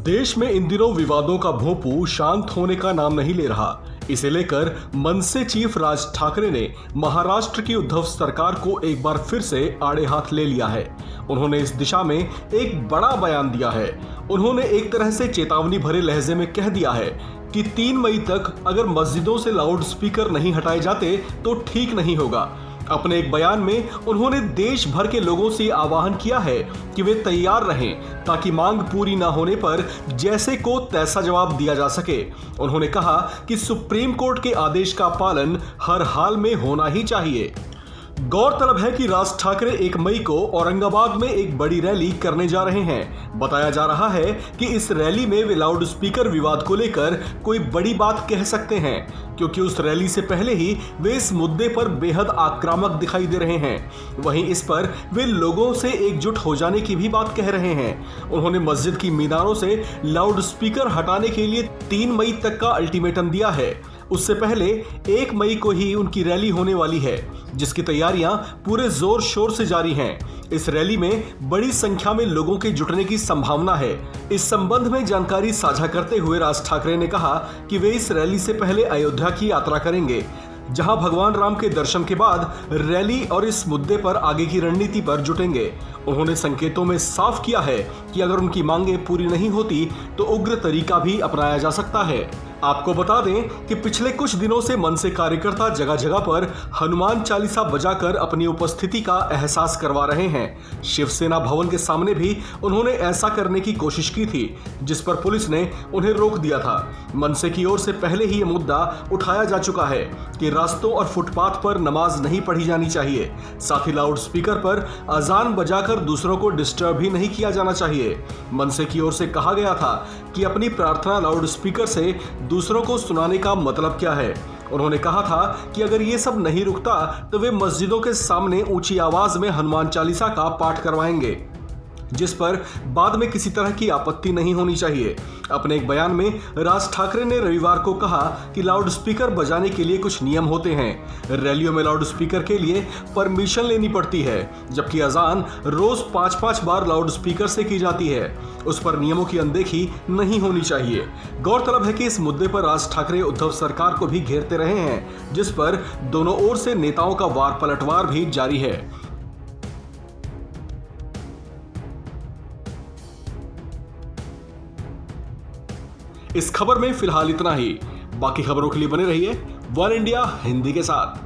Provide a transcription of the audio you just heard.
देश में इन दिनों विवादों का भोंपू शांत होने का नाम नहीं ले रहा। इसे लेकर मनसे चीफ राज ठाकरे ने महाराष्ट्र की उद्धव सरकार को एक बार फिर से आड़े हाथ ले लिया है। उन्होंने इस दिशा में एक बड़ा बयान दिया है। उन्होंने एक तरह से चेतावनी भरे लहजे में कह दिया है कि 3 मई तक अगर मस्जिदों से लाउड स्पीकर नहीं हटाए जाते तो ठीक नहीं होगा। अपने एक बयान में उन्होंने देश भर के लोगों से आह्वान किया है कि वे तैयार रहें ताकि मांग पूरी न होने पर जैसे को तैसा जवाब दिया जा सके। उन्होंने कहा कि सुप्रीम कोर्ट के आदेश का पालन हर हाल में होना ही चाहिए। गौरतलब है कि राज ठाकरे 1 मई को औरंगाबाद में एक बड़ी रैली करने जा रहे हैं। बताया जा रहा है कि इस रैली में वे लाउड स्पीकर विवाद को लेकर कोई बड़ी बात कह सकते हैं, क्योंकि उस रैली से पहले ही वे इस मुद्दे पर बेहद आक्रामक दिखाई दे रहे हैं। वहीं इस पर वे लोगों से एकजुट हो जाने की भी बात कह रहे हैं। उन्होंने मस्जिद की मीनारों से लाउड स्पीकर हटाने के लिए 3 मई तक का अल्टीमेटम दिया है। उससे पहले 1 मई को ही उनकी रैली होने वाली है, जिसकी तैयारियां पूरे जोर शोर से जारी हैं। इस रैली में बड़ी संख्या में लोगों के जुटने की संभावना है। इस संबंध में जानकारी साझा करते हुए राज ठाकरे ने कहा कि वे इस रैली से पहले अयोध्या की यात्रा करेंगे, जहां भगवान राम के दर्शन के बाद रैली और इस मुद्दे पर आगे की रणनीति पर जुटेंगे। उन्होंने संकेतों में साफ किया है कि अगर उनकी मांगें पूरी नहीं होती तो उग्र तरीका भी अपनाया जा सकता है। आपको बता दें कि पिछले कुछ दिनों से मनसे कार्यकर्ता जगह जगह पर हनुमान चालीसा बजाकर अपनी उपस्थिति का एहसास करवा रहे हैं। शिवसेना भवन के सामने भी उन्होंने ऐसा करने की कोशिश की थी, जिस पर पुलिस ने उन्हें रोक दिया था। मनसे की ओर से पहले ही ये मुद्दा उठाया जा चुका है कि रास्तों और फुटपाथ पर नमाज नहीं पढ़ी जानी चाहिए। साथ ही लाउड स्पीकर पर अजान बजाकर दूसरों को डिस्टर्ब भी नहीं किया जाना चाहिए। मनसे की ओर से कहा गया था कि अपनी प्रार्थना लाउड स्पीकर से दूसरों को सुनाने का मतलब क्या है। उन्होंने कहा था कि अगर ये सब नहीं रुकता तो वे मस्जिदों के सामने ऊंची आवाज में हनुमान चालीसा का पाठ करवाएंगे, जिस पर बाद में किसी तरह की आपत्ति नहीं होनी चाहिए। अपने एक बयान में राज ठाकरे ने रविवार को कहा कि लाउड स्पीकर बजाने के लिए कुछ नियम होते हैं। रैलियों में लाउड स्पीकर के लिए परमिशन लेनी पड़ती है, जबकि अजान रोज 5-5 बार लाउड स्पीकर से की जाती है। उस पर नियमों की अनदेखी नहीं होनी चाहिए। गौरतलब है कि इस मुद्दे पर राज ठाकरे उद्धव सरकार को भी घेरते रहे हैं, जिस पर दोनों ओर से नेताओं का वार पलटवार भी जारी है। इस खबर में फिलहाल इतना ही। बाकी खबरों के लिए बने रहिए वन इंडिया हिंदी के साथ।